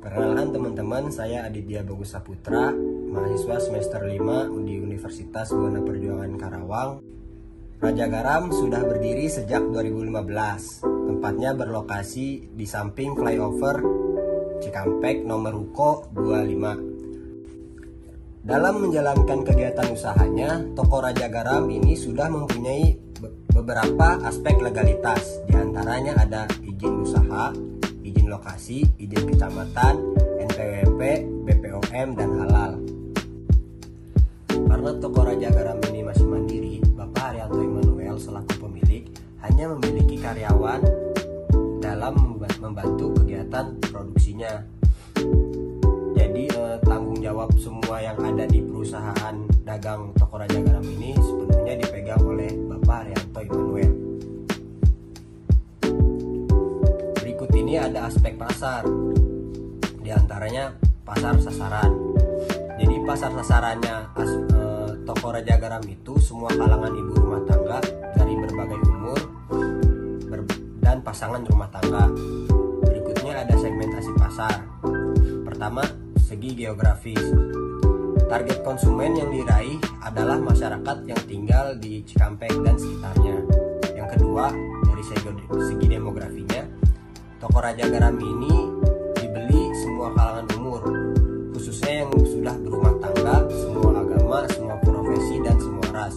Perkenalkan teman-teman, saya Aditya Bagus Saputra, mahasiswa semester 5 di Universitas Buana Perjuangan Karawang. Raja Garam sudah berdiri sejak 2015. Tempatnya berlokasi di samping flyover Cikampek nomor Ruko 25. Dalam menjalankan kegiatan usahanya, toko Raja Garam ini sudah mempunyai beberapa aspek legalitas. Di antaranya ada izin usaha, izin lokasi, izin kecamatan, NPWP, BPOM, dan halal. Karena toko Raja Garam ini masih mandiri, Bapak Haryanto Immanuel selaku pemilik hanya memiliki karyawan dalam membantu kegiatan produksinya. Jadi tanggung jawab semua yang ada di perusahaan dagang toko Raja Garam ini sepenuhnya dipegang oleh Bapak Haryanto Immanuel. Berikut ini ada aspek pasar, diantaranya pasar sasaran. Jadi pasar sasarannya toko Raja Garam itu semua kalangan ibu rumah tangga dari berbagai umur dan pasangan rumah tangga. Berikutnya ada segmentasi pasar. Pertama, segi geografis. Target konsumen yang diraih adalah masyarakat yang tinggal di Cikampek dan sekitarnya. Yang kedua, dari segi demografinya, toko Raja Garam ini dibeli semua kalangan umur, khususnya yang sudah berumah tangga, semua agama, semua profesi, dan semua ras.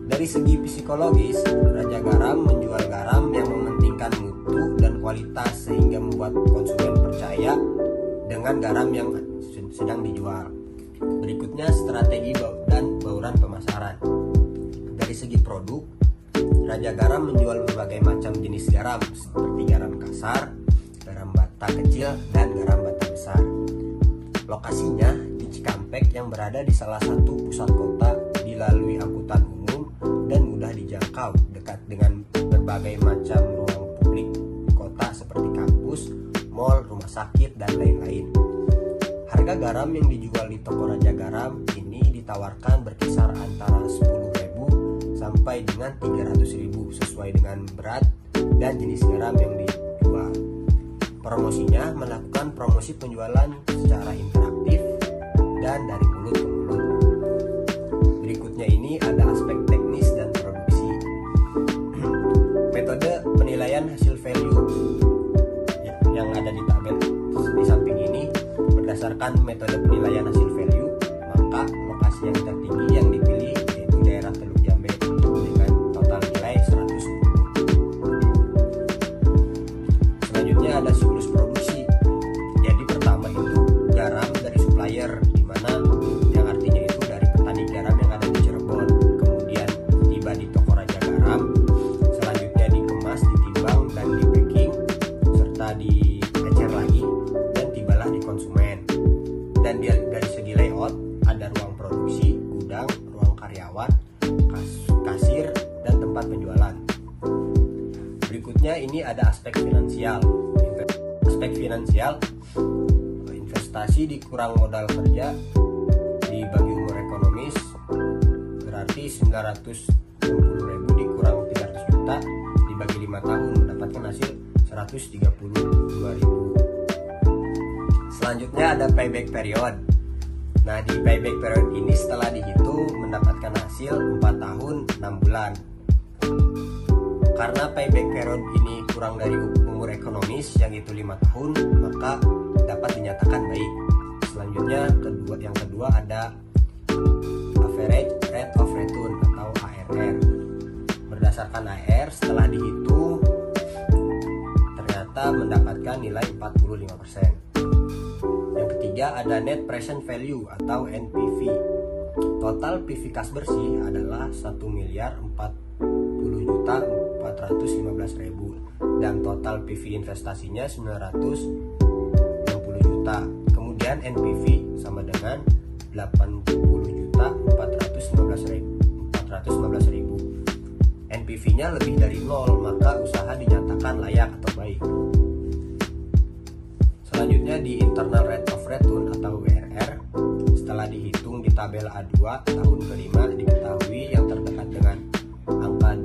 Dari segi psikologis, Raja Garam menjual garam yang mementingkan mutu dan kualitas sehingga membuat konsumen percaya dengan garam yang sedang dijual. Berikutnya strategi dan bauran pemasaran. Dari segi produk, Raja Garam menjual berbagai macam jenis garam seperti garam kasar, garam bata kecil, dan garam bata besar. Lokasinya di Cikampek yang berada di salah satu pusat kota, dilalui angkutan umum dan mudah dijangkau, dekat dengan berbagai macam ruang publik kota seperti kampus, mal, rumah sakit, dan lain-lain. Harga garam yang dijual di toko Raja Garam ini ditawarkan berkisar antara 10.000 sampai dengan 300.000 sesuai dengan berat dan jenis garam yang dijual. Promosinya melakukan promosi penjualan secara interaktif dan dari mulut ke mulut. Berikutnya ini ada aspek teknis dan produksi. Metode penilaian hasil value yang ada di tabel di samping ini. Berdasarkan metode penilaian hasil value, maka lokasi yang tertinggi yang dipilih yaitu daerah Teluk Jambe dengan total nilai 110. Selanjutnya ada siklus produksi. Jadi pertama itu garam dari supplier, di mana yang artinya itu dari petani garam yang ada di Cirebon, kemudian tiba di toko Raja Garam, selanjutnya dikemas, ditimbang, dan di packing serta diecer lagi dan tibalah di konsumen. Dan dari segi layout ada ruang produksi, gudang, ruang karyawan, kasir, dan tempat penjualan. Berikutnya ini ada aspek finansial. Aspek finansial, investasi dikurang modal kerja dibagi umur ekonomis, berarti 960.000 dikurang 300 juta dibagi 5 tahun mendapatkan hasil 132.000. Selanjutnya ada payback period. Nah, di payback period ini setelah dihitung mendapatkan hasil 4 tahun 6 bulan. Karena payback period ini kurang dari umur ekonomis yang itu 5 tahun, maka dapat dinyatakan baik. Selanjutnya yang kedua ada average rate of return atau ARR. Berdasarkan ARR setelah dihitung ternyata mendapatkan nilai 45%. Yang ketiga ada net present value atau NPV. Total PV kas bersih adalah 1.040.415.000 dan total PV investasinya 960 juta. Kemudian NPV sama dengan 80.415.000. NPV-nya lebih dari 0, maka usaha dinyatakan layak atau baik. Selanjutnya di internal rate of return atau WRR, setelah dihitung di tabel A2 tahun kelima diketahui yang terdekat dengan angka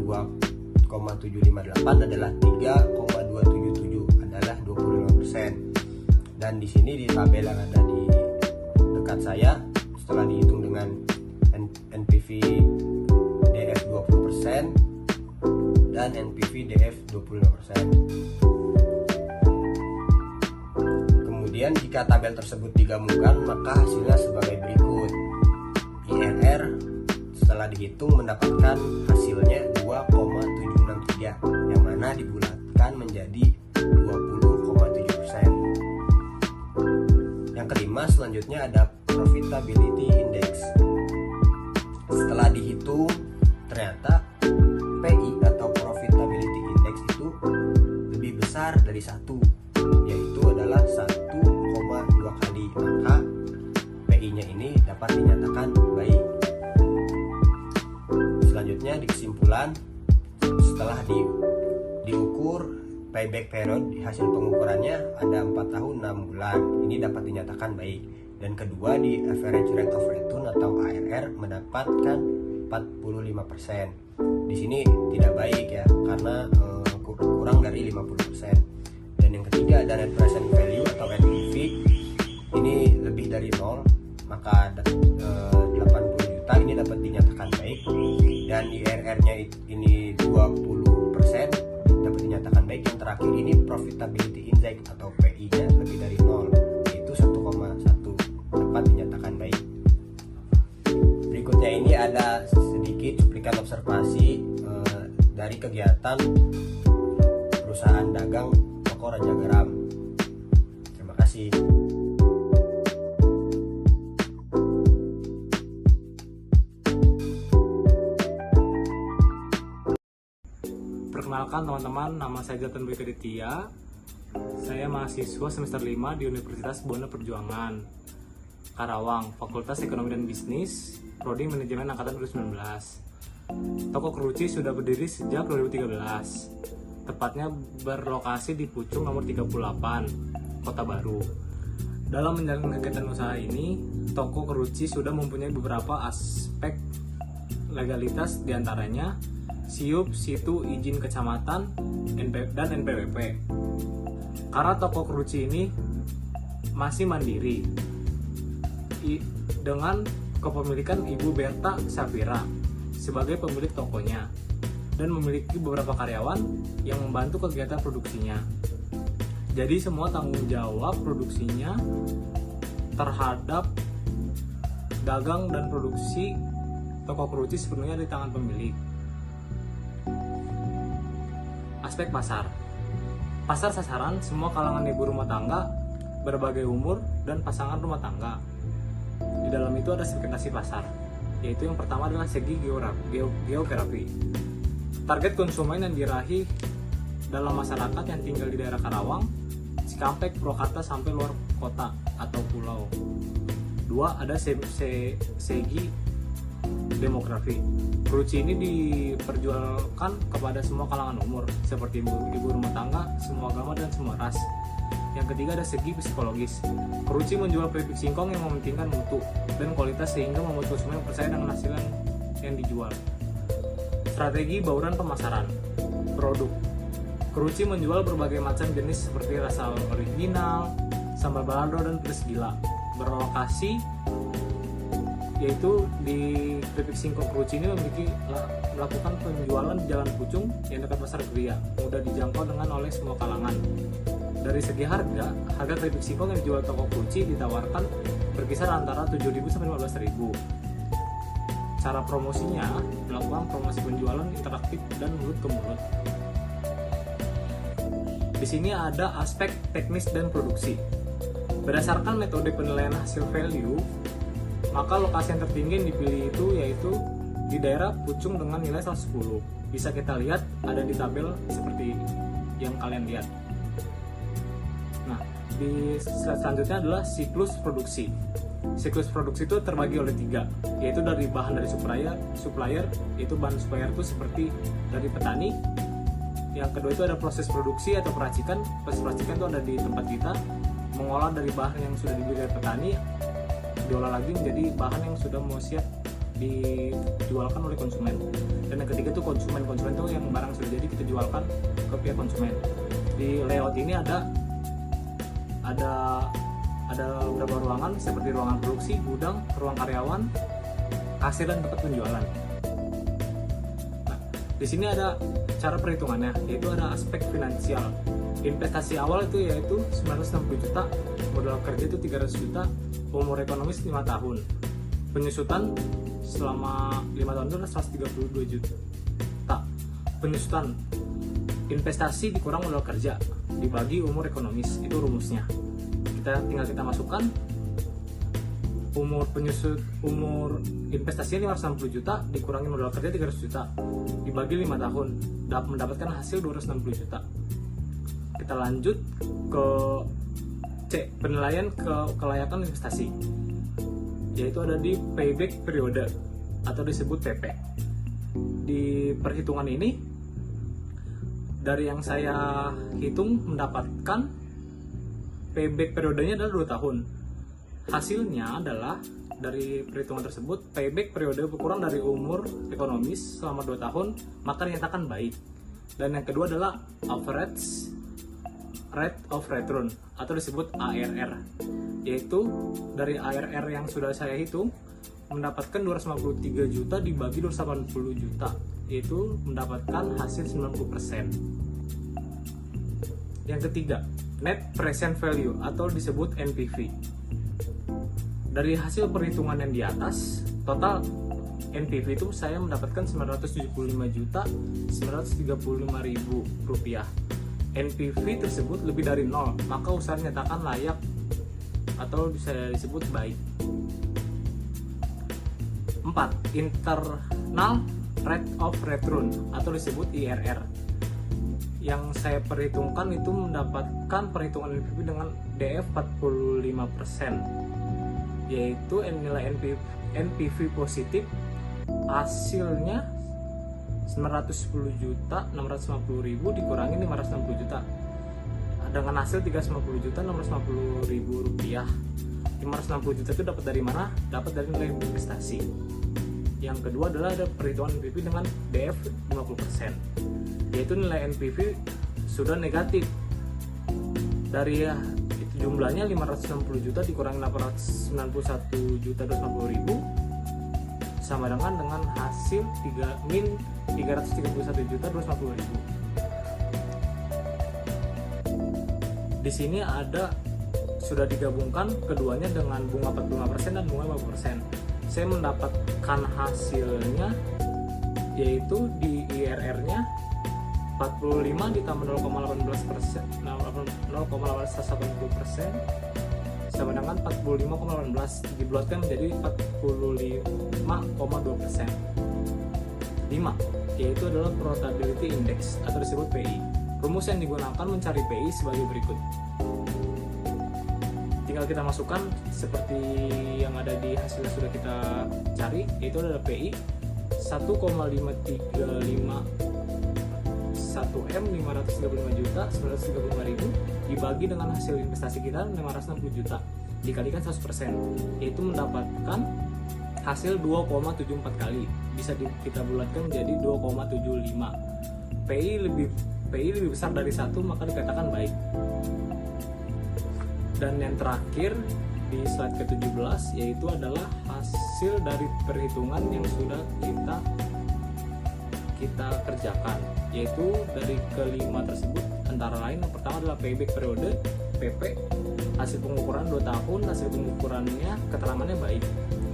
2,758 adalah 3,277 adalah 25%. Dan di sini di tabel yang ada di dekat saya, setelah dihitung dengan NPV DF 20% dan NPV DF 25%. Kemudian jika tabel tersebut digabungkan, maka hasilnya sebagai berikut. IRR setelah dihitung mendapatkan hasilnya 2,763, yang mana dibulatkan menjadi 20,7%. Yang kelima, selanjutnya ada Profitability Index. Setelah dihitung, ternyata PI atau Profitability Index itu lebih besar dari 1, yaitu adalah 1,2 kali. Maka PI-nya ini dapat dinyatakan baik. Selanjutnya di kesimpulan, setelah diukur payback period, hasil pengukurannya ada 4 tahun 6 bulan. Ini dapat dinyatakan baik. Dan kedua, di average rate of return atau ARR mendapatkan 45%. Di sini tidak baik ya, karena kurang dari 50%. Dan yang ketiga ada net present value atau NPV, ini lebih dari 0, maka 80 juta ini dapat dinyatakan baik. Dan IRR-nya ini 20% dapat dinyatakan baik. Yang terakhir ini Profitability Index atau PI-nya lebih dari 0, yaitu 1,1, dapat dinyatakan baik. Berikutnya ini ada sedikit cuplikan observasi dari kegiatan perusahaan dagang toko Raja Garam. Terima kasih. Perkenalkan teman-teman, nama saya Jatan Dwi Kaditya. Saya mahasiswa semester 5 di Universitas Buana Perjuangan, Karawang, Fakultas Ekonomi dan Bisnis, Prodi Manajemen Angkatan 2019. Toko Keruci sudah berdiri sejak 2013, tepatnya berlokasi di Pucung nomor 38, Kota Baru. Dalam menjalankan kegiatan usaha ini, Toko Keruci sudah mempunyai beberapa aspek legalitas, diantaranya SIUP, SITU, izin kecamatan, dan NPWP. Karena Toko Keruci ini masih mandiri dengan kepemilikan Ibu Berta Safira sebagai pemilik tokonya dan memiliki beberapa karyawan yang membantu kegiatan produksinya. Jadi semua tanggung jawab produksinya terhadap dagang dan produksi Toko Keruci sepenuhnya di tangan pemilik. Aspek pasar. Pasar sasaran semua kalangan ibu rumah tangga, berbagai umur, dan pasangan rumah tangga. Di dalam itu ada segmentasi pasar, yaitu yang pertama adalah segi geografi. Target konsumen yang diraih dalam masyarakat yang tinggal di daerah Karawang, Cikampek, Purwakarta sampai luar kota atau pulau. Dua, ada segi demografi. Keruci ini diperjualkan kepada semua kalangan umur, seperti ibu rumah tangga, semua agama, dan semua ras. Yang ketiga ada segi psikologis. Keruci menjual keripik singkong yang mementingkan mutu dan kualitas sehingga membuat konsumen percaya dengan hasil yang dijual. Strategi bauran pemasaran. Produk. Keruci menjual berbagai macam jenis seperti rasa original, sambal balado, dan pedas gila. Berlokasi yaitu di keripik singkong Keruci ini melakukan penjualan di Jalan Pucung yang dekat Pasar Gria, mudah dijangkau oleh semua kalangan. Dari segi harga keripik singkong yang dijual Toko Keruci ditawarkan berkisar antara 7.000 sampai 15.000. Cara promosinya melakukan promosi penjualan interaktif dan mulut ke mulut. Di sini ada aspek teknis dan produksi. Berdasarkan metode penilaian hasil value, maka lokasi yang tertinggi yang dipilih itu yaitu di daerah Pucung dengan nilai 110. Bisa kita lihat ada di tabel seperti yang kalian lihat. Nah, di slide selanjutnya adalah siklus produksi. Siklus produksi itu terbagi oleh 3, yaitu dari bahan dari supplier, yaitu bahan supplier itu seperti dari petani. Yang kedua itu ada proses produksi atau peracikan. Proses peracikan itu ada di tempat kita, mengolah dari bahan yang sudah dibeli dari petani, diolah lagi menjadi bahan yang sudah mau siap dijualkan oleh konsumen. Dan yang ketiga itu konsumen itu yang barang sudah jadi kita jualkan ke pihak konsumen. Di layout ini ada ada beberapa ruangan seperti ruangan produksi, gudang, ruang karyawan, kasir, dan tempat penjualan. Nah, di sini ada cara perhitungannya, yaitu ada aspek finansial. Investasi awal itu yaitu 960 juta, modal kerja itu 300 juta, umur ekonomis 5 tahun. Penyusutan selama 5 tahun itu adalah 132 juta. Penyusutan investasi dikurang modal kerja dibagi umur ekonomis, itu rumusnya. Kita masukkan umur investasinya 560 juta dikurangi modal kerja 300 juta dibagi 5 tahun mendapatkan hasil 260 juta. Kita lanjut ke C, penilaian kelayakan investasi, yaitu ada di payback periode atau disebut PP. Di perhitungan ini, dari yang saya hitung mendapatkan payback periodenya adalah 2 tahun. Hasilnya adalah dari perhitungan tersebut, payback periode berkurang dari umur ekonomis selama 2 tahun, maka dinyatakan baik. Dan yang kedua adalah average rate of return atau disebut ARR, yaitu dari ARR yang sudah saya hitung mendapatkan 253 juta dibagi 280 juta, yaitu mendapatkan hasil 90%. Yang ketiga, net present value atau disebut NPV. Dari hasil perhitungan yang di atas, total NPV itu saya mendapatkan 975 juta 935 ribu rupiah. NPV tersebut lebih dari 0, maka usaha dinyatakan layak atau bisa disebut baik. 4. Internal rate of return atau disebut IRR. Yang saya perhitungkan itu mendapatkan perhitungan NPV dengan DF 45%, yaitu nilai NPV positif hasilnya 910 juta 650 ribu dikurangi 560 juta dengan hasil 350 juta 650 ribu rupiah. 560 juta itu dapat dari mana? Dapat dari nilai investasi. Yang kedua adalah ada perhitungan NPV dengan DF 50%, yaitu nilai NPV sudah negatif. Dari itu jumlahnya 560 juta dikurangi 891 juta 250 ribu sama dengan hasil 331 juta 250 ribu. Di sini ada sudah digabungkan keduanya dengan bunga 45% dan bunga 50%. Saya mendapatkan hasilnya yaitu di IRR-nya 45 ditambah 0,18%, 0,880% sama dengan 45,18 dibulatkan menjadi 45,2%. 5, yaitu adalah probability index atau disebut PI. Rumus yang digunakan mencari PI sebagai berikut. Tinggal kita masukkan seperti yang ada di hasil yang sudah kita cari, yaitu adalah PI 1,535 1M 535 juta 935 ribu dibagi dengan hasil investasi kita 560 juta dikalikan 100%, yaitu mendapatkan hasil 2,74 kali. Bisa kita bulatkan menjadi 2,75. PI lebih besar dari 1, maka dikatakan baik. Dan yang terakhir di slide ke-17 yaitu adalah hasil dari perhitungan yang sudah kita kerjakan, yaitu dari kelima tersebut antara lain yang pertama adalah payback periode PP, hasil pengukuran 2 tahun, hasil pengukurannya keterangannya baik.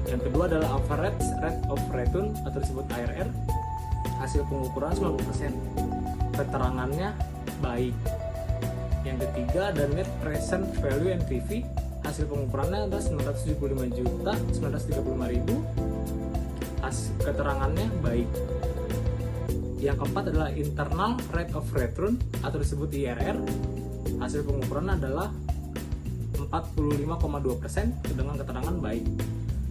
Yang kedua adalah average rate of return atau disebut ARR, hasil pengukuran 90%, keterangannya baik. Yang ketiga ada net present value NPV, hasil pengukurannya adalah 975 juta 935 ribu, keterangannya baik. Yang keempat adalah internal rate of return atau disebut IRR, hasil pengukuran adalah 45,2% dengan keterangan baik.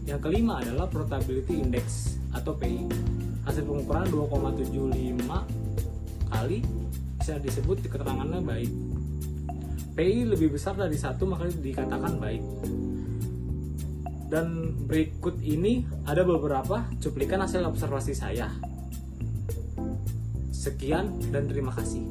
Yang kelima adalah probability index atau PI, hasil pengukuran 2,75 kali, bisa disebut keterangannya baik. PI lebih besar dari 1, maka dikatakan baik. Dan berikut ini ada beberapa cuplikan hasil observasi saya. Sekian dan terima kasih.